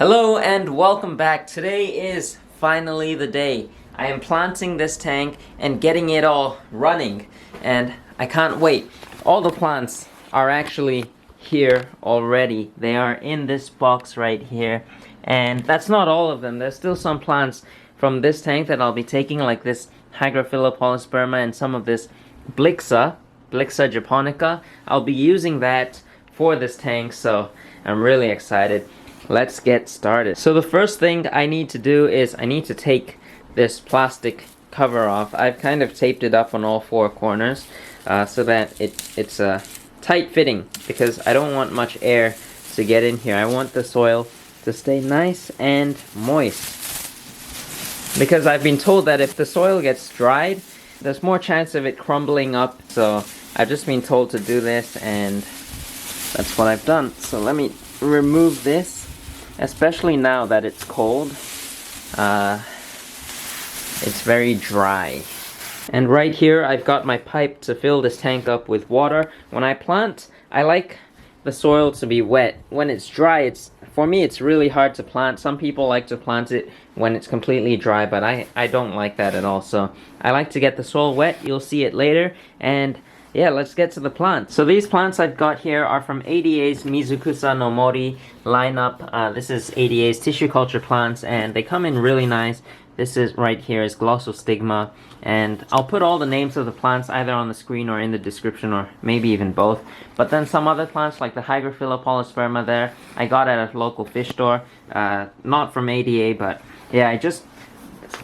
Hello and welcome back. Today is finally the day. I am planting this tank and getting it all running, and I can't wait. All the plants are actually here already. They are in this box right here, and that's not all of them. There's still some plants from this tank that I'll be taking, like this Hygrophila, polysperma, and some of this Blyxa japonica. I'll be using that for this tank, so I'm really excited. Let's get started. So the first thing I need to do is I need to take this plastic cover off. I've kind of taped it up on all four corners so that it's tight fitting, because I don't want much air to get in here. I want the soil to stay nice and moist, because I've been told that if the soil gets dried, there's more chance of it crumbling up. So I've just been told to do this, and that's what I've done. So let me remove this. Especially now that it's cold, it's very dry. And right here I've got my pipe to fill this tank up with water. When I plant, I like the soil to be wet. When it's dry, for me it's really hard to plant. Some people like to plant it when it's completely dry, but I don't like that at all. So I like to get the soil wet. You'll see it later. And yeah, let's get to the plants. So these plants I've got here are from ADA's Mizukusa no Mori lineup. This is ADA's tissue culture plants, and they come in really nice. This is right here is Glossostigma, and I'll put all the names of the plants either on the screen or in the description, or maybe even both. But then some other plants like the Hygrophila polysperma there, I got at a local fish store. Not from ADA, but yeah,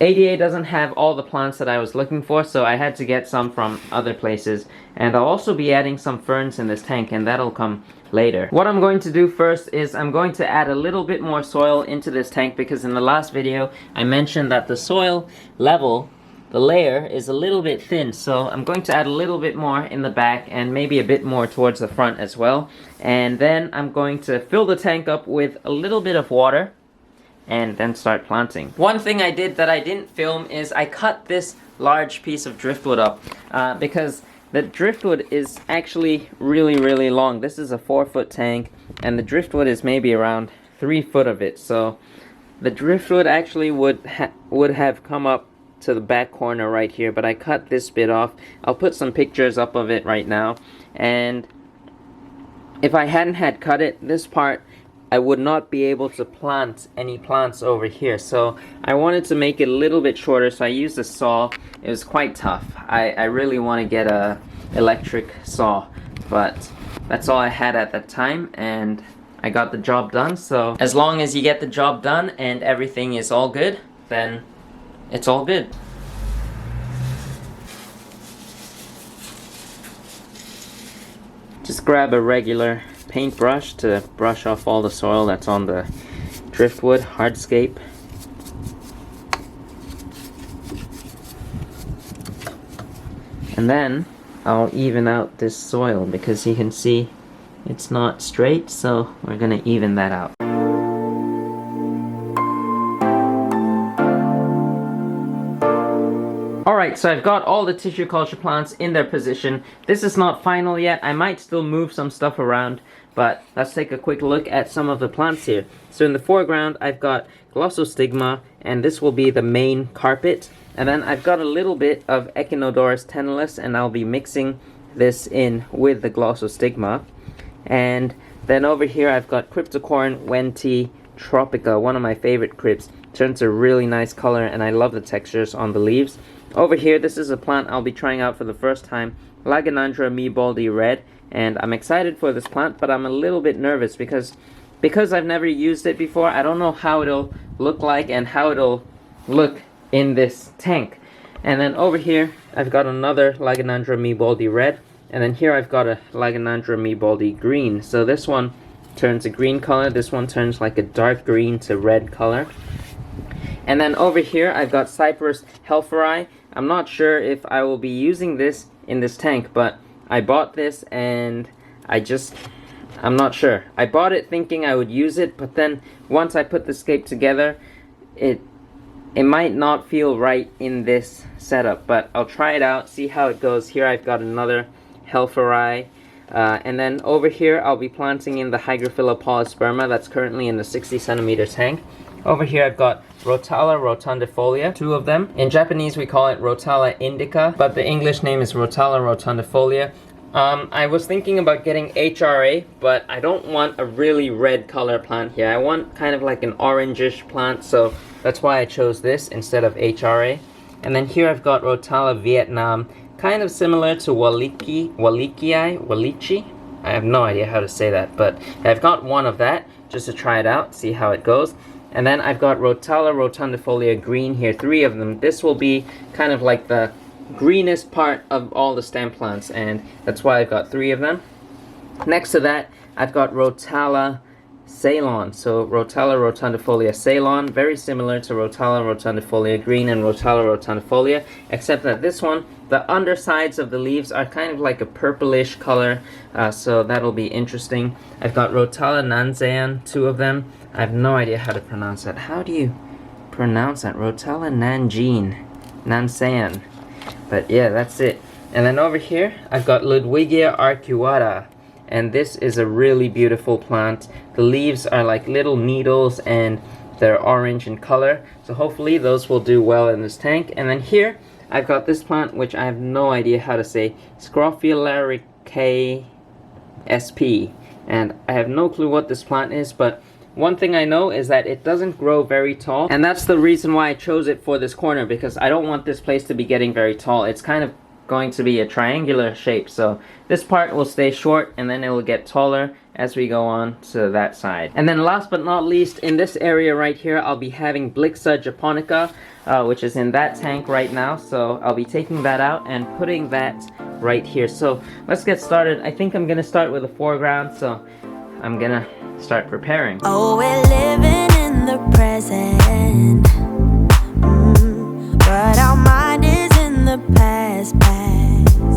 ADA doesn't have all the plants that I was looking for, so I had to get some from other places. And I'll also be adding some ferns in this tank, and that'll come later. What I'm going to do first is I'm going to add a little bit more soil into this tank, because in the last video I mentioned that the soil level, the layer, is a little bit thin. So I'm going to add a little bit more in the back and maybe a bit more towards the front as well. And then I'm going to fill the tank up with a little bit of water and then start planting. One thing I did that I didn't film is I cut this large piece of driftwood up because the driftwood is actually really long. This is a 4-foot tank, and the driftwood is maybe around 3 foot of it. So the driftwood actually would have come up to the back corner right here, but I cut this bit off. I'll put some pictures up of it right now. And if I hadn't had cut it, this part, I would not be able to plant any plants over here. So I wanted to make it a little bit shorter, so I used a saw. It was quite tough. I really want to get a electric saw, but that's all I had at that time, and I got the job done. So as long as you get the job done and everything is all good, then it's all good. Just grab a regular paintbrush to brush off all the soil that's on the driftwood hardscape. And then I'll even out this soil, because you can see it's not straight, so we're gonna even that out. Alright, so I've got all the tissue culture plants in their position. This is not final yet. I might still move some stuff around, but let's take a quick look at some of the plants here. So in the foreground, I've got Glossostigma, and this will be the main carpet. And then I've got a little bit of Echinodorus tenellus, and I'll be mixing this in with the Glossostigma. And then over here, I've got Cryptocoryne, wendtii, Tropica, one of my favorite crypts. Turns a really nice color, and I love the textures on the leaves. Over here, this is a plant I'll be trying out for the first time, Lagenandra meeboldii red, and I'm excited for this plant, but I'm a little bit nervous because I've never used it before. I don't know how it'll look like and how it'll look in this tank. And then over here, I've got another Lagenandra meeboldii red, and then here I've got a Lagenandra meeboldii green. So this one turns a green color, this one turns like a dark green to red color. And then over here, I've got Cyperus helferei. I'm not sure if I will be using this in this tank, but I bought this and I'm not sure. I bought it thinking I would use it, but then once I put the scape together, it might not feel right in this setup, but I'll try it out, see how it goes. Here I've got another helferei. And then over here I'll be planting in the Hygrophila polysperma that's currently in the 60 centimeter tank. Over here I've got Rotala rotundifolia, 2 of them. In Japanese we call it Rotala indica, but the English name is Rotala rotundifolia. I was thinking about getting HRA, but I don't want a really red color plant here. I want kind of like an orangish plant, so that's why I chose this instead of HRA. And then here I've got Rotala Vietnam, kind of similar to Walichi. I have no idea how to say that, but I've got one of that just to try it out, see how it goes. And then I've got Rotala rotundifolia green here, 3 of them. This will be kind of like the greenest part of all the stem plants, and that's why I've got 3 of them. Next to that, I've got Rotala Ceylon. So Rotala rotundifolia Ceylon, very similar to Rotala rotundifolia green and Rotala rotundifolia, except that this one, the undersides of the leaves are kind of like a purplish color, so that'll be interesting. I've got Rotala nanjean, 2 of them. I have no idea how to pronounce that. How do you pronounce that? Rotala nanjean. But yeah, that's it. And then over here, I've got Ludwigia arcuata. And this is a really beautiful plant. The leaves are like little needles and they're orange in color. So hopefully those will do well in this tank. And then here, I've got this plant, which I have no idea how to say. Scrophulariaceae. And I have no clue what this plant is, but one thing I know is that it doesn't grow very tall, and that's the reason why I chose it for this corner, because I don't want this place to be getting very tall. It's kind of going to be a triangular shape, so this part will stay short and then it will get taller as we go on to that side. And then last but not least, in this area right here, I'll be having Blyxa japonica, which is in that tank right now, so I'll be taking that out and putting that right here. So let's get started. I think I'm gonna start with the foreground, so I'm gonna start preparing. Oh, we're living in the present, but our mind is in the past.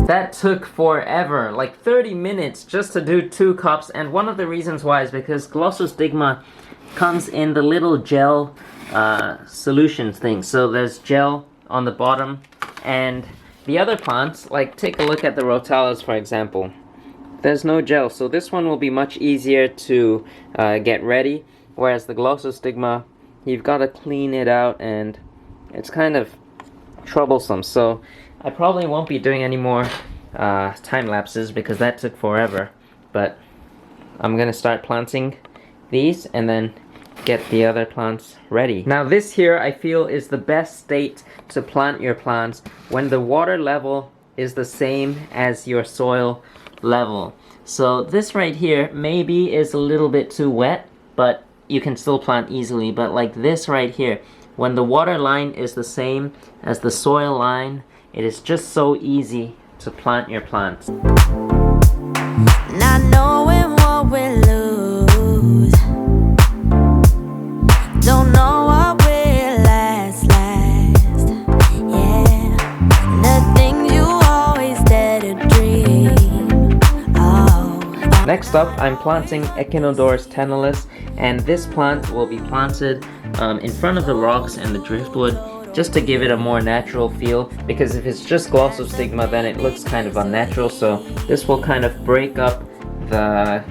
That took forever, like 30 minutes just to do 2 cups, and one of the reasons why is because Glossostigma comes in the little gel solutions thing. So there's gel on the bottom, and the other plants, like take a look at the Rotalas for example. There's no gel, so this one will be much easier to get ready, whereas the Glossostigma, you've got to clean it out and it's kind of troublesome. So I probably won't be doing any more time lapses because that took forever, but I'm gonna start planting these and then get the other plants ready. Now this here I feel is the best state to plant your plants when the water level is the same as your soil level. So this right here maybe is a little bit too wet, but you can still plant easily. But like this right here, when the water line is the same as the soil line, it is just so easy to plant your plants. Not knowing what we lose, don't know what will last, yeah. The things you always dare to dream. Next up, I'm planting Echinodorus tenellus, and this plant will be planted in front of the rocks and the driftwood, just to give it a more natural feel, because if it's just Glossostigma then it looks kind of unnatural, so this will kind of break up the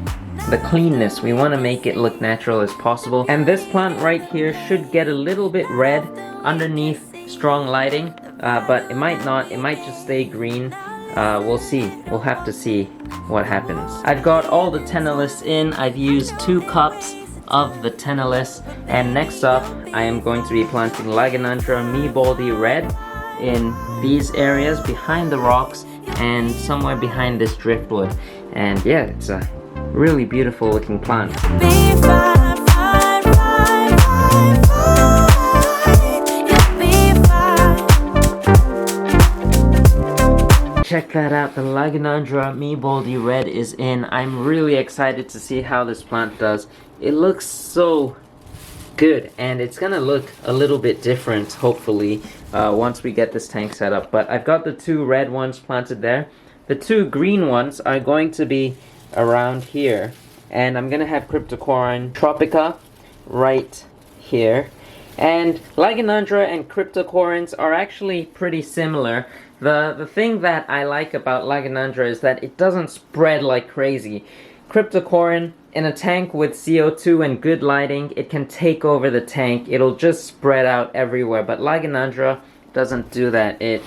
cleanness. We want to make it look natural as possible. And this plant right here should get a little bit red underneath strong lighting, but it might not, it might just stay green. We'll see. We'll have to see what happens. I've got all the tenellus in. I've used 2 cups of the tenellus, and next up I am going to be planting Lagenandra meeboldii red in these areas behind the rocks and somewhere behind this driftwood. And yeah, it's a really beautiful looking plant. Check that out, the Lagenandra meeboldii red is in. I'm really excited to see how this plant does. It looks so good, and it's gonna look a little bit different, hopefully, once we get this tank set up. But I've got the 2 red ones planted there. The 2 green ones are going to be around here, and I'm gonna have Cryptocoryne Tropica right here. And Lagenandra and Cryptocorynes are actually pretty similar. The thing that I like about Lagenandra is that it doesn't spread like crazy. Cryptocoryne, in a tank with CO2 and good lighting, it can take over the tank. It'll just spread out everywhere, but Lagenandra doesn't do that. It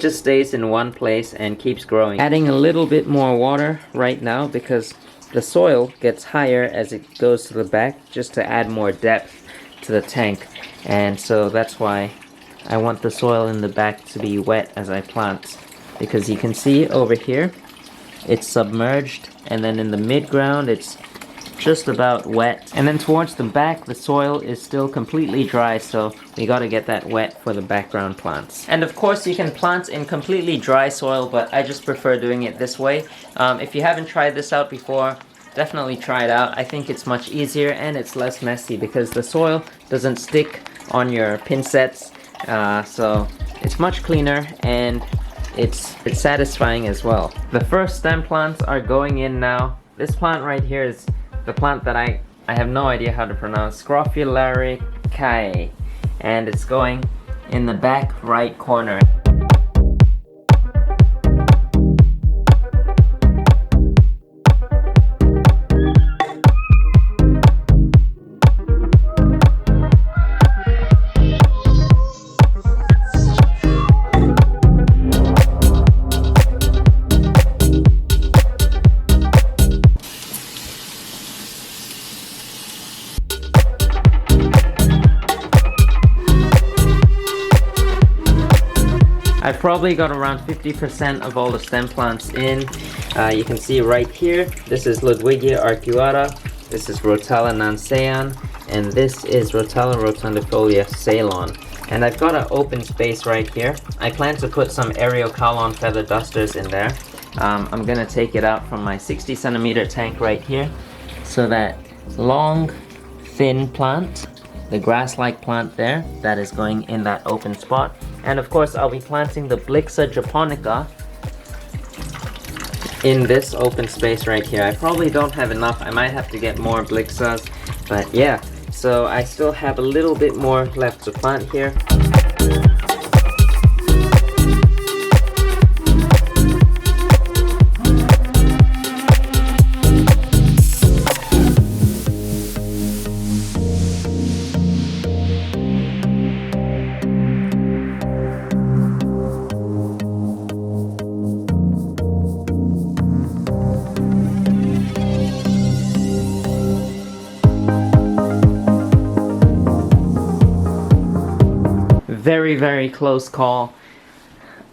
just stays in one place and keeps growing. Adding a little bit more water right now because the soil gets higher as it goes to the back, just to add more depth to the tank. And so that's why I want the soil in the back to be wet as I plant, because you can see over here it's submerged, and then in the mid-ground it's just about wet, and then towards the back the soil is still completely dry, so we gotta get that wet for the background plants. And of course you can plant in completely dry soil, but I just prefer doing it this way. If you haven't tried this out before, definitely try it out. I think it's much easier and it's less messy because the soil doesn't stick on your pincets, so it's much cleaner and it's satisfying as well. The first stem plants are going in now. This plant right here is the plant that I have no idea how to pronounce, Scrophulariaceae, and it's going in the back right corner. I've probably got around 50% of all the stem plants in. You can see right here, this is Ludwigia arcuata, this is Rotala nanjean, and this is Rotala rotundifolia Ceylon. And I've got an open space right here. I plan to put some Eriocaulon feather dusters in there. I'm gonna take it out from my 60 centimeter tank right here. So that long, thin plant, the grass-like plant there, that is going in that open spot. And of course I'll be planting the Blyxa japonica in this open space right here. I probably don't have enough. I might have to get more Blyxas, but yeah. So I still have a little bit more left to plant here. Very close call.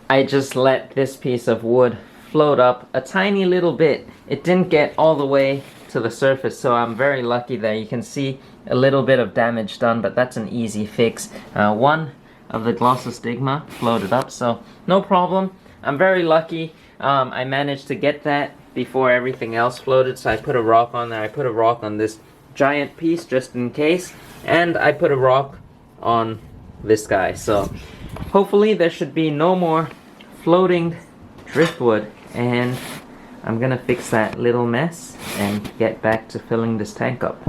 I just let this piece of wood float up a tiny little bit. It didn't get all the way to the surface, so I'm very lucky there. You can see a little bit of damage done, but that's an easy fix. One of the Glossostigma floated up, so no problem. I'm very lucky. I managed to get that before everything else floated, so I put a rock on there. I put a rock on this giant piece just in case, and I put a rock on this guy. So hopefully there should be no more floating driftwood, and I'm gonna fix that little mess and get back to filling this tank up.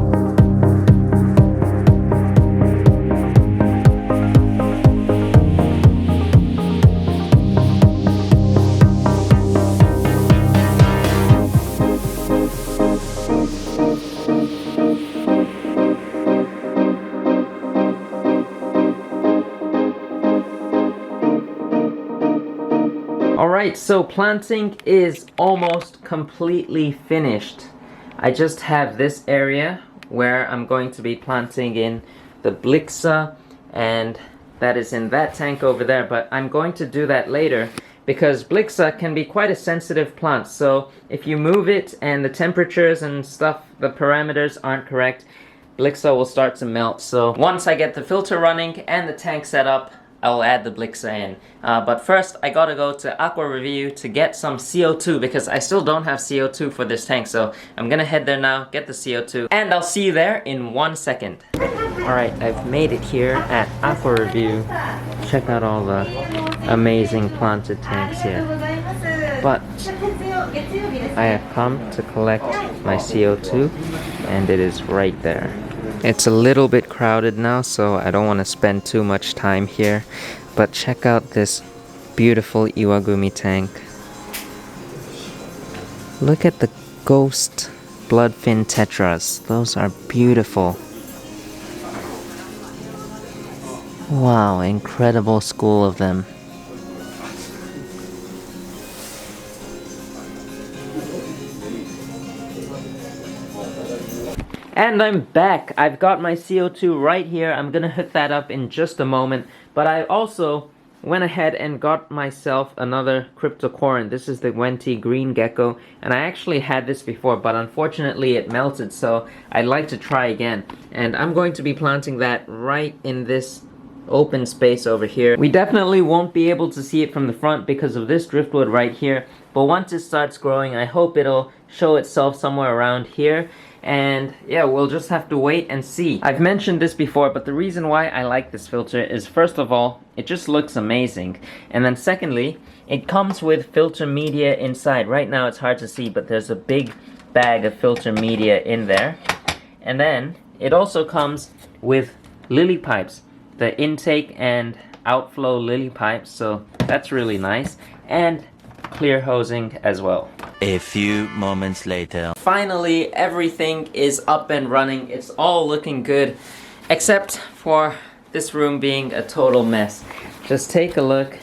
Alright, so planting is almost completely finished. I just have this area where I'm going to be planting in the Blyxa, and that is in that tank over there, but I'm going to do that later because Blyxa can be quite a sensitive plant. So if you move it and the temperatures and stuff, the parameters aren't correct, Blyxa will start to melt. So once I get the filter running and the tank set up, I'll add the Blyxa in. But first, I gotta go to Aqua Review to get some CO2 because I still don't have CO2 for this tank. So I'm gonna head there now, get the CO2, and I'll see you there in 1 second. Alright, I've made it here at Aqua Review. Check out all the amazing planted tanks here. But I have come to collect my CO2, and it is right there. It's a little bit crowded now, so I don't want to spend too much time here, but check out this beautiful Iwagumi tank. Look at the ghost bloodfin tetras. Those are beautiful. Wow, incredible school of them. And I'm back. I've got my CO2 right here. I'm gonna hook that up in just a moment. But I also went ahead and got myself another Cryptocoryne. This is the wendtii green gecko. And I actually had this before, but unfortunately it melted, so I'd like to try again. And I'm going to be planting that right in this open space over here. We definitely won't be able to see it from the front because of this driftwood right here. But once it starts growing, I hope it'll show itself somewhere around here. And yeah, we'll just have to wait and see. I've mentioned this before, but the reason why I like this filter is, first of all, it just looks amazing. And then secondly, it comes with filter media inside. Right now it's hard to see, but there's a big bag of filter media in there. And then it also comes with lily pipes, the intake and outflow lily pipes, so that's really nice. And clear hosing as well. A few moments later. Finally, everything is up and running. It's all looking good, except for this room being a total mess. Just take a look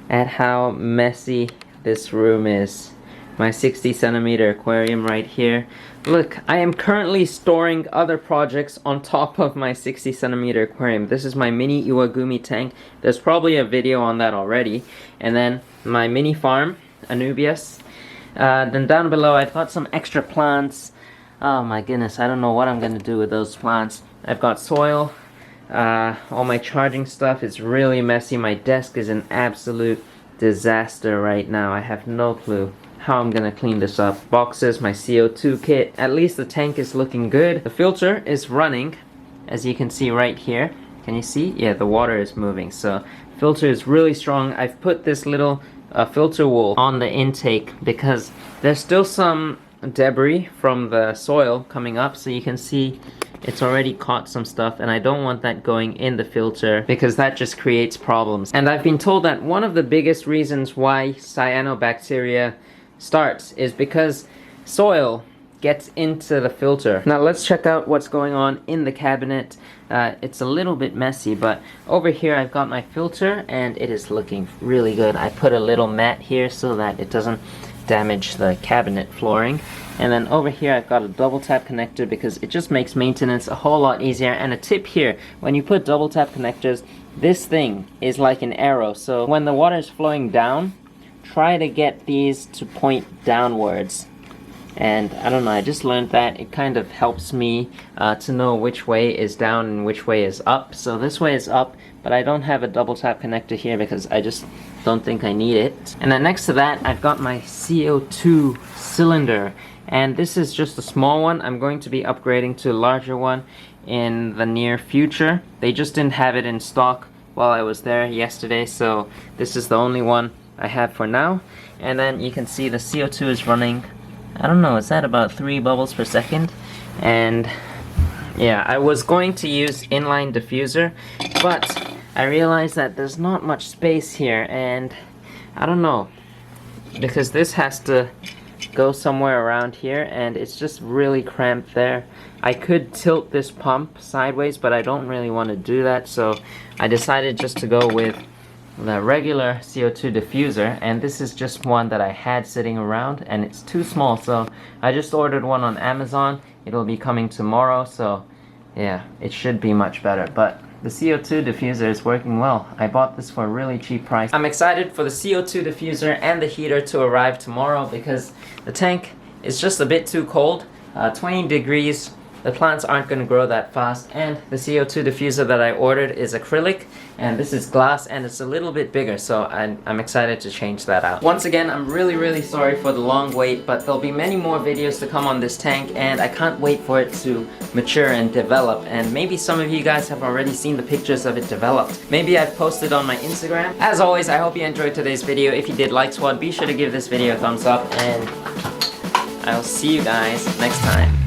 at how messy this room is. My 60cm aquarium right here. Look, I am currently storing other projects on top of my 60cm aquarium. This is my mini Iwagumi tank. There's probably a video on that already. And then my mini farm, Anubias. Then down below I've got some extra plants. Oh my goodness, I don't know what I'm gonna do with those plants. I've got soil. All my charging stuff is really messy. My desk is an absolute disaster right now. I have no clue how I'm gonna clean this up. Boxes, my CO2 kit. At least the tank is looking good. The filter is running, as you can see right here. Can you see? Yeah, the water is moving. So filter is really strong. I've put this little filter wool on the intake because there's still some debris from the soil coming up, so you can see it's already caught some stuff, and I don't want that going in the filter because that just creates problems. And I've been told that one of the biggest reasons why cyanobacteria starts is because soil gets into the filter. Now let's check out what's going on in the cabinet. It's a little bit messy, but over here I've got my filter and it is looking really good. I put a little mat here so that it doesn't damage the cabinet flooring. And then over here I've got a double tap connector because it just makes maintenance a whole lot easier. And a tip here, when you put double tap connectors, this thing is like an arrow. So when the water is flowing down, try to get these to point downwards. And I don't know, I just learned that. It kind of helps me to know which way is down and which way is up. So this way is up, but I don't have a double tap connector here because I just don't think I need it. And then next to that, I've got my CO2 cylinder. And this is just a small one. I'm going to be upgrading to a larger one in the near future. They just didn't have it in stock while I was there yesterday, so this is the only one I have for now. And then you can see the CO2 is running, I don't know, is that about 3 bubbles per second? And yeah, I was going to use inline diffuser, but I realized that there's not much space here, and I don't know, because this has to go somewhere around here and it's just really cramped there. I could tilt this pump sideways, but I don't really want to do that, so I decided just to go with the regular CO2 diffuser, and this is just one that I had sitting around and it's too small, so I just ordered one on Amazon. It'll be coming tomorrow, so yeah, it should be much better. But the CO2 diffuser is working well. I bought this for a really cheap price. I'm excited for the CO2 diffuser and the heater to arrive tomorrow because the tank is just a bit too cold. 20 degrees. The plants aren't going to grow that fast, and the CO2 diffuser that I ordered is acrylic, and this is glass, and it's a little bit bigger, so I'm excited to change that out. Once again, I'm really sorry for the long wait, but there'll be many more videos to come on this tank, and I can't wait for it to mature and develop, and maybe some of you guys have already seen the pictures of it developed. Maybe I've posted on my Instagram. As always, I hope you enjoyed today's video. If you did like SWAT, be sure to give this video a thumbs up, and I'll see you guys next time.